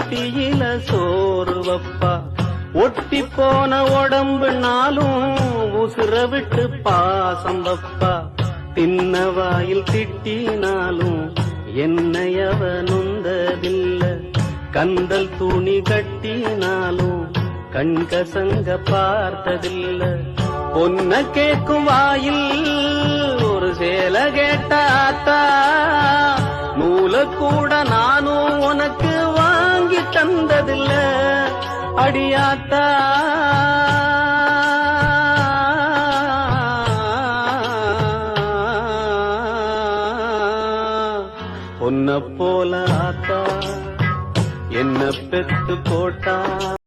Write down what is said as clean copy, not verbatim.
பட்டியில சோறு வப்பா, ஒட்டி போன உடம்புனாலும் உசுர விட்டு பாசம் வப்பா, தின்ன வாயில் திட்டினாலும் என்னையவ நொந்ததில்ல, கந்தல் துணி கட்டினாலும் கண்கசங்க பார்த்ததில்ல, பொன்ன கேட்கும் வாயில் ஒரு சேல கேட்டாத்தா, நூல கூட நானும் உனக்கு வாங்கி தந்ததில்ல அடியாத்தா. பொன்ன போல ஆத்தா என்ன பெத்து போட்டா.